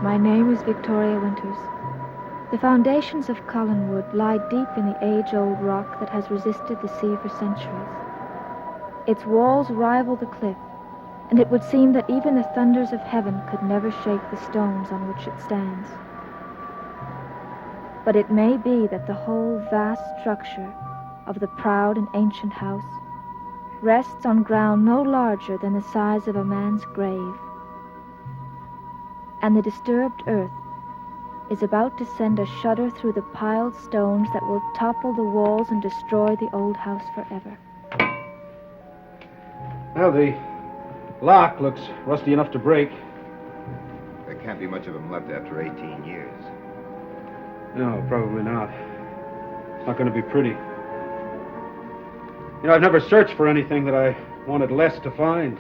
My name is Victoria Winters. The foundations of Collinwood lie deep in the age-old rock that has resisted the sea for centuries. Its walls rival the cliff, and it would seem that even the thunders of heaven could never shake the stones on which it stands. But it may be that the whole vast structure of the proud and ancient house rests on ground no larger than the size of a man's grave, and the disturbed earth is about to send a shudder through the piled stones that will topple the walls and destroy the old house forever. Well, the lock looks rusty enough to break. There can't be much of them left after 18 years. No, probably not. It's not going to be pretty. You know, I've never searched for anything that I wanted less to find.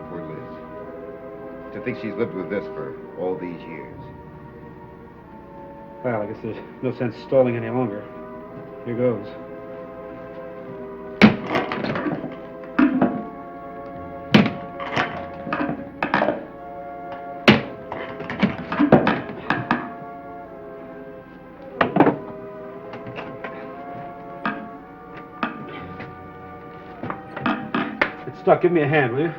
Poor Liz. To think she's lived with this for all these years. Well, I guess there's no sense stalling any longer. Here goes. It's stuck. Give me a hand, will you?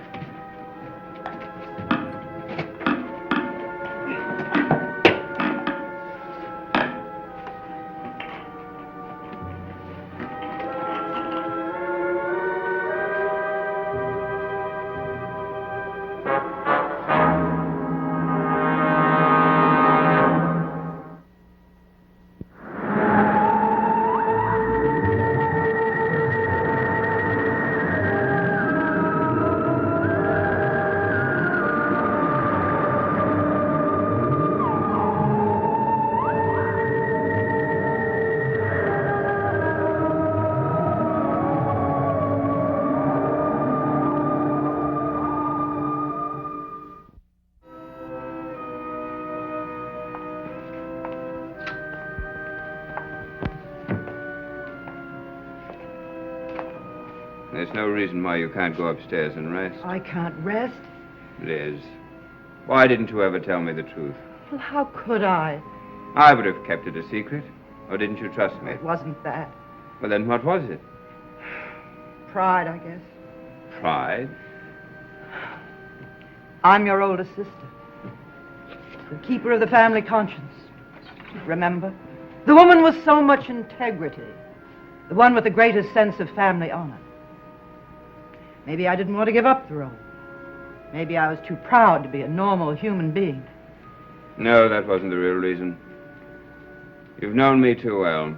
There's no reason why you can't go upstairs and rest. I can't rest. Liz, why didn't you ever tell me the truth? Well, how could I? I would have kept it a secret. Or didn't you trust me? It wasn't that. Well, then what was it? Pride, I guess. Pride? I'm your older sister. The keeper of the family conscience. Remember? The woman with so much integrity. The one with the greatest sense of family honor. Maybe I didn't want to give up the role. Maybe I was too proud to be a normal human being. No, that wasn't the real reason. You've known me too well.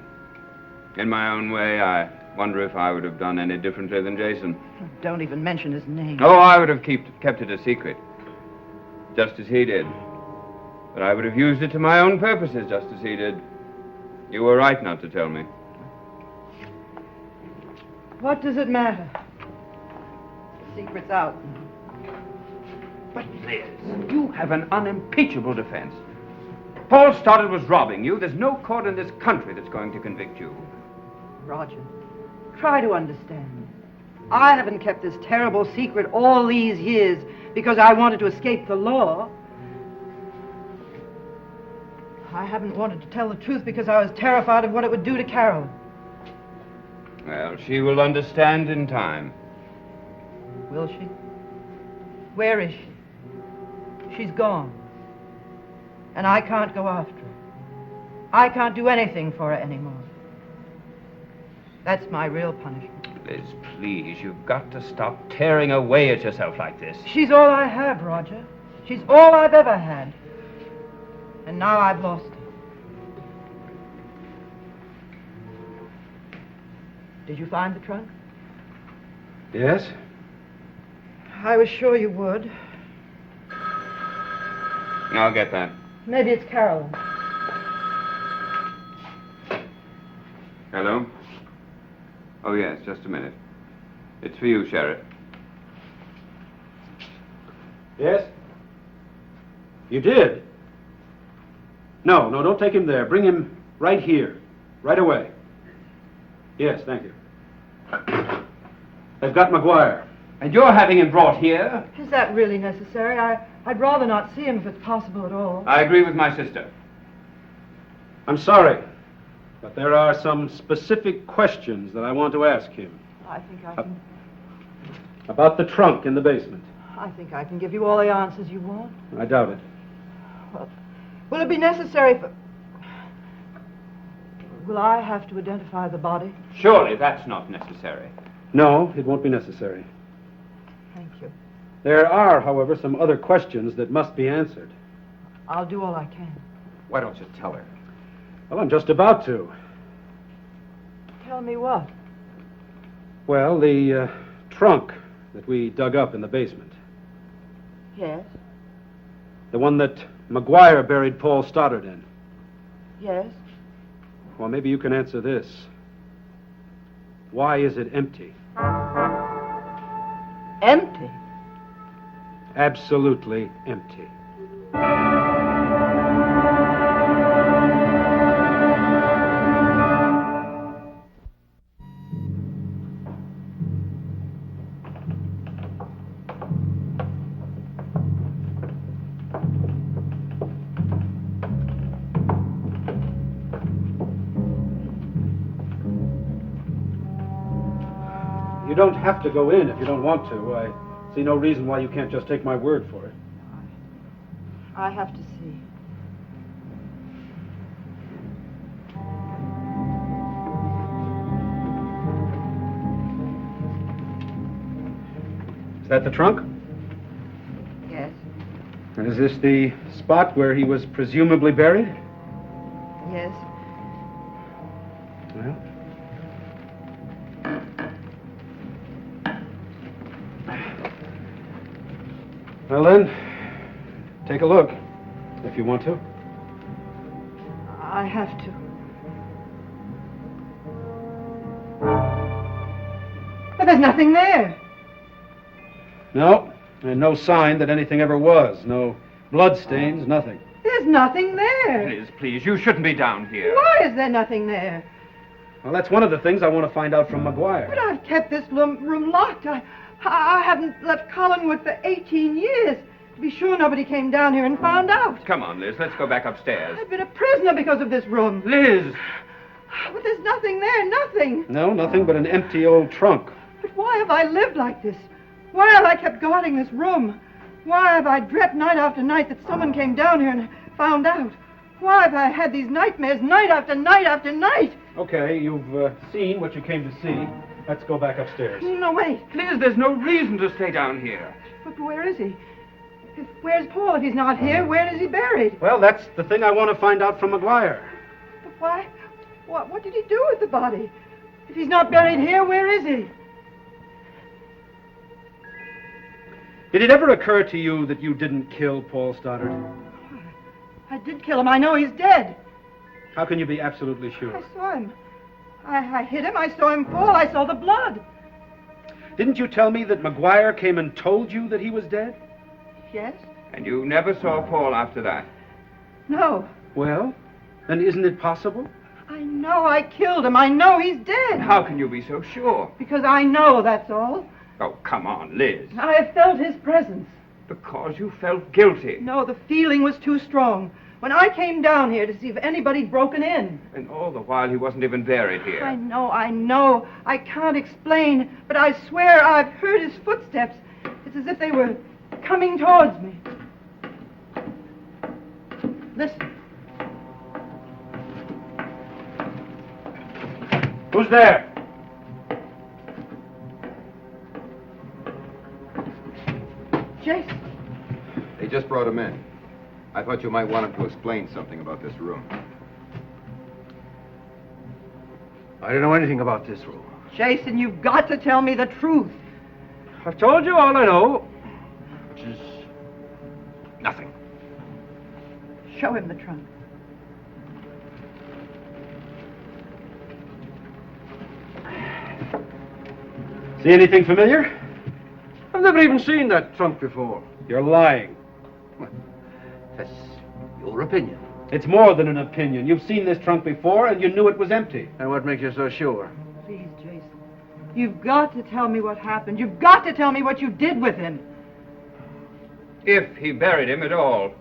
In my own way, I wonder if I would have done any differently than Jason. Don't even mention his name. Oh, I would have kept it a secret. Just as he did. But I would have used it to my own purposes, just as he did. You were right not to tell me. What does it matter? The secret's out. But, Liz, you have an unimpeachable defense. Paul Stoddard was robbing you. There's no court in this country that's going to convict you. Roger, try to understand. I haven't kept this terrible secret all these years because I wanted to escape the law. I haven't wanted to tell the truth because I was terrified of what it would do to Carolyn. Well, she will understand in time. Will she? Where is she? She's gone. And I can't go after her. I can't do anything for her anymore. That's my real punishment. Liz, please, you've got to stop tearing away at yourself like this. She's all I have, Roger. She's all I've ever had. And now I've lost her. Did you find the trunk? Yes? I was sure you would. I'll get that. Maybe it's Carolyn. Hello? Oh, yes, just a minute. It's for you, Sheriff. Yes? You did? No, don't take him there. Bring him right here. Right away. Yes, thank you. They've got McGuire. And you're having him brought here? Is that really necessary? I'd rather not see him if it's possible at all. I agree with my sister. I'm sorry, but there are some specific questions that I want to ask him. I think I can... About the trunk in the basement. I think I can give you all the answers you want. I doubt it. Well, will it be necessary for... Will I have to identify the body? Surely that's not necessary. No, it won't be necessary. Thank you. There are, however, some other questions that must be answered. I'll do all I can. Why don't you tell her? Well, I'm just about to. Tell me what? Well, the trunk that we dug up in the basement. Yes? The one that McGuire buried Paul Stoddard in. Yes? Well, maybe you can answer this. Why is it empty? Empty? Absolutely empty. You don't have to go in if you don't want to. I see no reason why you can't just take my word for it. I have to see. Is that the trunk? Yes? And is this the spot where he was presumably buried? Yes? Well. Well then, take a look, if you want to. I have to. But there's nothing there. No, and no sign that anything ever was. No bloodstains, nothing. There's nothing there. Liz, please, you shouldn't be down here. Why is there nothing there? Well, that's one of the things I want to find out from McGuire. But I've kept this room locked. I haven't left Collinwood for 18 years. To be sure nobody came down here and found out. Come on, Liz, let's go back upstairs. I've been a prisoner because of this room. Liz! But there's nothing there, nothing. No, nothing but an empty old trunk. But why have I lived like this? Why have I kept guarding this room? Why have I dreamt night after night that someone came down here and found out? Why have I had these nightmares night after night after night? Okay, you've seen what you came to see. Let's go back upstairs. No, wait. Liz, there's no reason to stay down here. But where is he? Where's Paul? If he's not here, where is he buried? Well, that's the thing I want to find out from McGuire. But why? What did he do with the body? If he's not buried here, where is he? Did it ever occur to you that you didn't kill Paul Stoddard? I did kill him. I know he's dead. How can you be absolutely sure? I saw him. I hit him. I saw him fall. I saw the blood. Didn't you tell me that McGuire came and told you that he was dead? Yes? And you never saw Paul after that? No. Well, then isn't it possible? I know I killed him. I know he's dead. How can you be so sure? Because I know, that's all. Oh, come on, Liz. I have felt his presence. Because you felt guilty. No, the feeling was too strong. When I came down here to see if anybody'd broken in. And all the while he wasn't even buried here. I know. I can't explain, but I swear I've heard his footsteps. It's as if they were coming towards me. Listen. Who's there? Jason. They just brought him in. I thought you might want him to explain something about this room. I don't know anything about this room. Jason, you've got to tell me the truth. I've told you all I know, which is nothing. Show him the trunk. See anything familiar? I've never even seen that trunk before. You're lying. That's your opinion. It's more than an opinion. You've seen this trunk before, and you knew it was empty. And what makes you so sure? Please, Jason. You've got to tell me what happened. You've got to tell me what you did with him. If he buried him at all.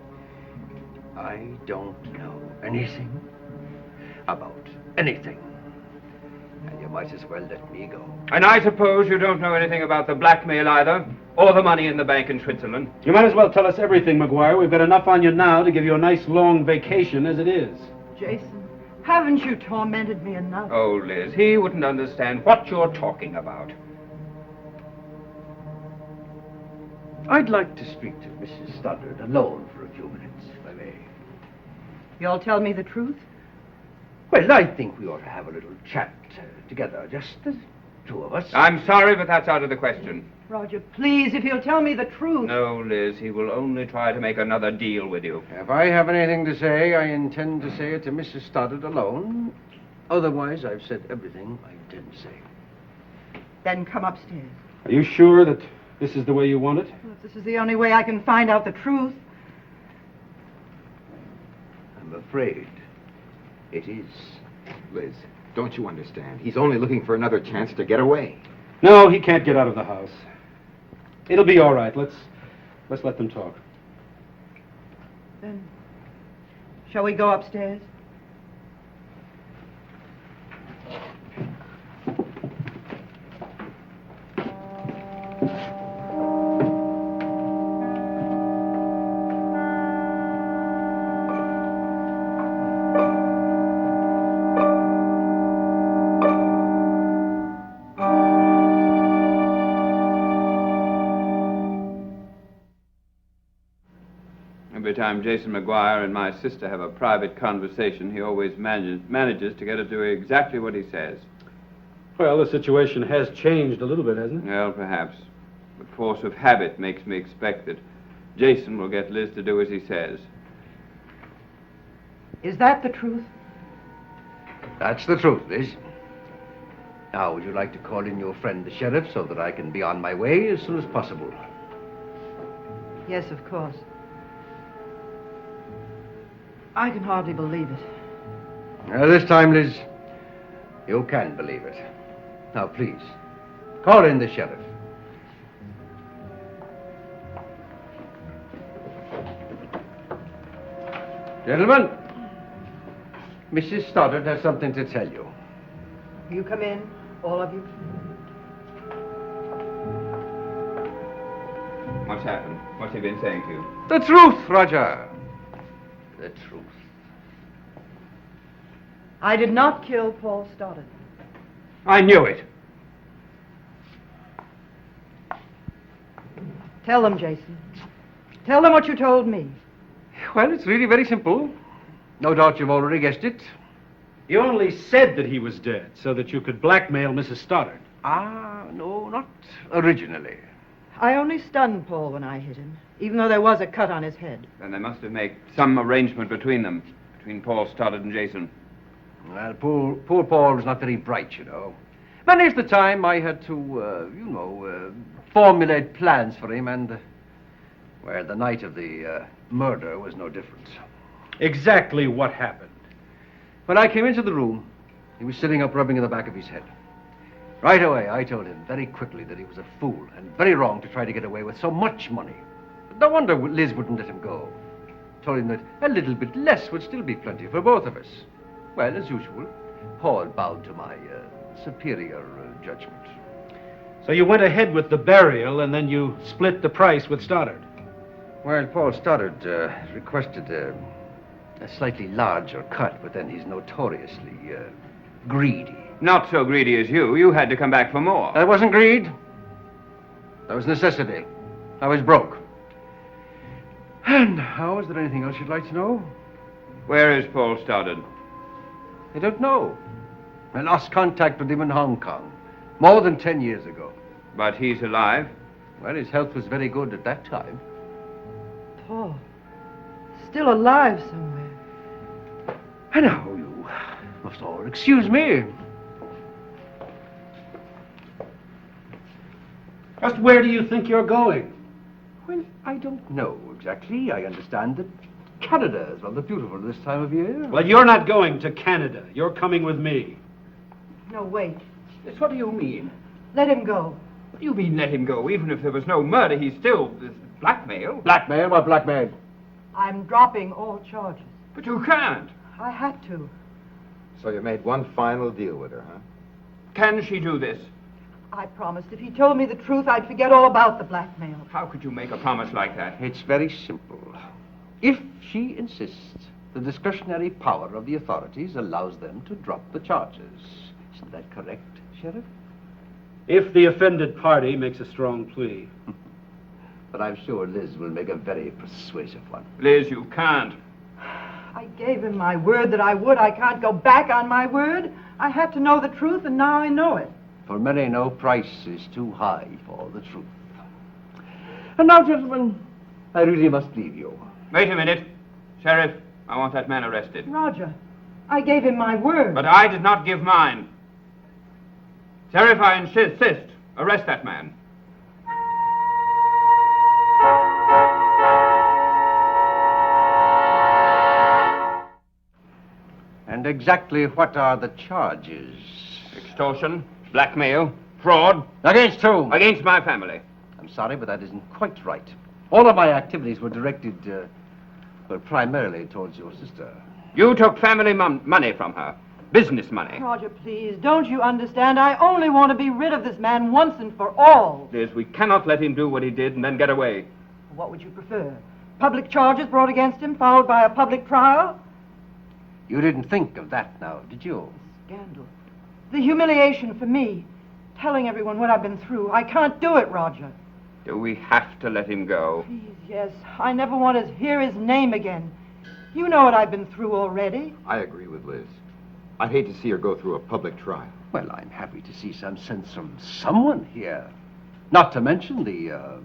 I don't know anything about anything. And you might as well let me go. And I suppose you don't know anything about the blackmail either, or the money in the bank in Switzerland. You might as well tell us everything, McGuire. We've got enough on you now to give you a nice long vacation as it is. Jason, haven't you tormented me enough? Oh, Liz, he wouldn't understand what you're talking about. I'd like to speak to Mrs. Stoddard alone for a few minutes, if I may. You'll tell me the truth? Well, I think we ought to have a little chat together, just the two of us. I'm sorry, but that's out of the question. Roger, please, if you'll tell me the truth. No, Liz, he will only try to make another deal with you. If I have anything to say, I intend to say it to Mrs. Stoddard alone. Otherwise, I've said everything I intend to say. Then come upstairs. Are you sure that this is the way you want it? Well, if this is the only way I can find out the truth. I'm afraid it is. Liz, don't you understand? He's only looking for another chance to get away. No, he can't get out of the house. It'll be all right. Let's let them talk. Then, shall we go upstairs? Every time Jason McGuire and my sister have a private conversation, he always manages to get her to do exactly what he says. Well, the situation has changed a little bit, hasn't it? Well, perhaps. But force of habit makes me expect that Jason will get Liz to do as he says. Is that the truth? That's the truth, Liz. Now, would you like to call in your friend the sheriff so that I can be on my way as soon as possible? Yes, of course. I can hardly believe it. Now, this time, Liz, you can believe it. Now, please, call in the sheriff. Gentlemen, Mrs. Stoddard has something to tell you. You come in, all of you. What's happened? What's he been saying to you? The truth, Roger. The truth. I did not kill Paul Stoddard. I knew it. Tell them, Jason. Tell them what you told me. Well, it's really very simple. No doubt you've already guessed it. You only said that he was dead so that you could blackmail Mrs. Stoddard. Ah, no, not originally. I only stunned Paul when I hit him, even though there was a cut on his head. Then they must have made some arrangement between them, between Paul Stoddard and Jason. Well, poor Paul was not very bright, you know. Many of the time I had to, formulate plans for him, and, well, the night of the murder was no different. Exactly what happened? When I came into the room, he was sitting up rubbing in the back of his head. Right away, I told him very quickly that he was a fool and very wrong to try to get away with so much money. But no wonder Liz wouldn't let him go. Told him that a little bit less would still be plenty for both of us. Well, as usual, Paul bowed to my superior judgment. So you went ahead with the burial and then you split the price with Stoddard. Well, Paul Stoddard requested a slightly larger cut, but then he's notoriously greedy. Not so greedy as you. You had to come back for more. That wasn't greed. That was necessity. I was broke. And how is there anything else you'd like to know? Where is Paul Stoddard? I don't know. I lost contact with him in Hong Kong more than 10 years ago. But he's alive. Well, his health was very good at that time. Paul, still alive somewhere. And now you must all excuse me. Just where do you think you're going? Well, I don't know exactly. I understand that Canada is rather beautiful this time of year. Well, you're not going to Canada. You're coming with me. No, wait. Yes, what do you mean? Let him go. What do you mean, let him go? Even if there was no murder, he's still blackmail. Blackmail? What blackmail? I'm dropping all charges. But you can't. I had to. So you made one final deal with her, huh? Can she do this? I promised if he told me the truth, I'd forget all about the blackmail. How could you make a promise like that? It's very simple. If she insists, the discretionary power of the authorities allows them to drop the charges. Isn't that correct, Sheriff? If the offended party makes a strong plea. But I'm sure Liz will make a very persuasive one. Liz, you can't. I gave him my word that I would. I can't go back on my word. I had to know the truth, and now I know it. For many, no price is too high for the truth. And now, gentlemen, I really must leave you. Wait a minute. Sheriff, I want that man arrested. Roger, I gave him my word. But I did not give mine. Sheriff, I insist. Arrest that man. And exactly what are the charges? Extortion, blackmail, fraud. Against whom? Against my family. I'm sorry, but that isn't quite right. All of my activities were directed, primarily towards your sister. You took family money from her. Business money. Roger, please, don't you understand? I only want to be rid of this man once and for all. Liz, we cannot let him do what he did and then get away. What would you prefer? Public charges brought against him, followed by a public trial? You didn't think of that now, did you? Scandal. The humiliation for me. Telling everyone what I've been through. I can't do it, Roger. Do we have to let him go? Please, yes. I never want to hear his name again. You know what I've been through already. I agree with Liz. I'd hate to see her go through a public trial. Well, I'm happy to see some sense from someone here. Not to mention the,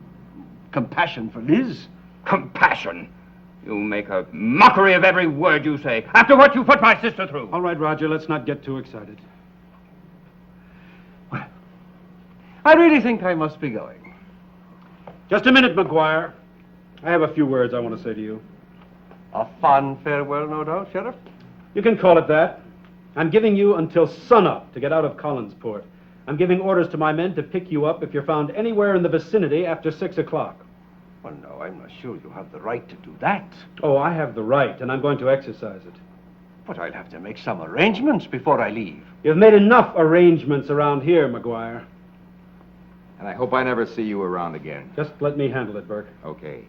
compassion for Liz. Compassion. You make a mockery of every word you say, after what you put my sister through. All right, Roger, let's not get too excited. Well, I really think I must be going. Just a minute, McGuire. I have a few words I want to say to you. A fond farewell, no doubt, Sheriff? You can call it that. I'm giving you until sunup to get out of Collinsport. I'm giving orders to my men to pick you up if you're found anywhere in the vicinity after 6 o'clock. Well, no, I'm not sure you have the right to do that. Oh, I have the right, and I'm going to exercise it. But I'll have to make some arrangements before I leave. You've made enough arrangements around here, McGuire. And I hope I never see you around again. Just let me handle it, Burke. Okay.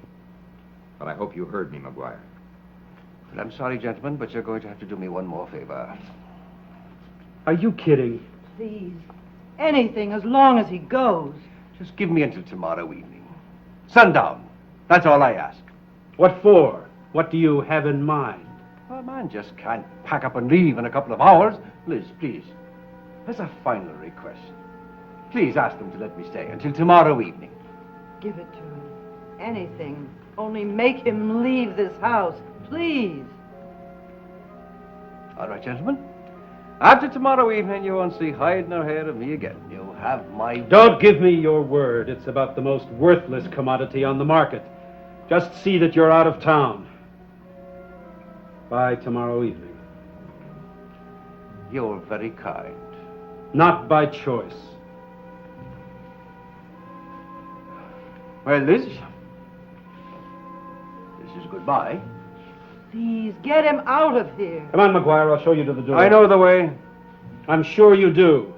But I hope you heard me, McGuire. Well, I'm sorry, gentlemen, but you're going to have to do me one more favor. Are you kidding? Please. Anything as long as he goes. Just give me until tomorrow evening. Sundown. That's all I ask. What for? What do you have in mind? A man just can't pack up and leave in a couple of hours. Liz, please. As a final request, please ask them to let me stay until tomorrow evening. Give it to him. Anything. Only make him leave this house. Please. All right, gentlemen. After tomorrow evening, you won't see hide nor hair of me again. You'll have my... Don't give me your word. It's about the most worthless commodity on the market. Just see that you're out of town. By tomorrow evening. You're very kind. Not by choice. Well, Liz, this is goodbye. Please, get him out of here. Come on, McGuire, I'll show you to the door. I know the way. I'm sure you do.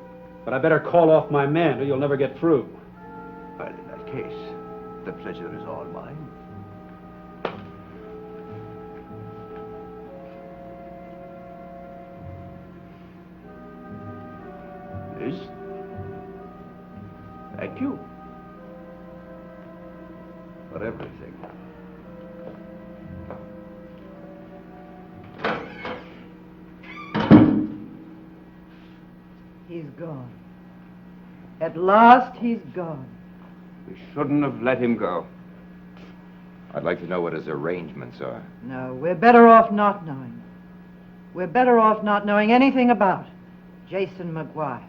But I better call off my men or you'll never get through. Well, in that case, the pleasure is all mine. Liz, thank you for everything. He's gone. At last, he's gone. We shouldn't have let him go. I'd like to know what his arrangements are. No, we're better off not knowing. We're better off not knowing anything about Jason McGuire.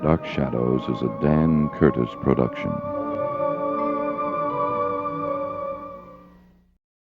Dark Shadows is a Dan Curtis production.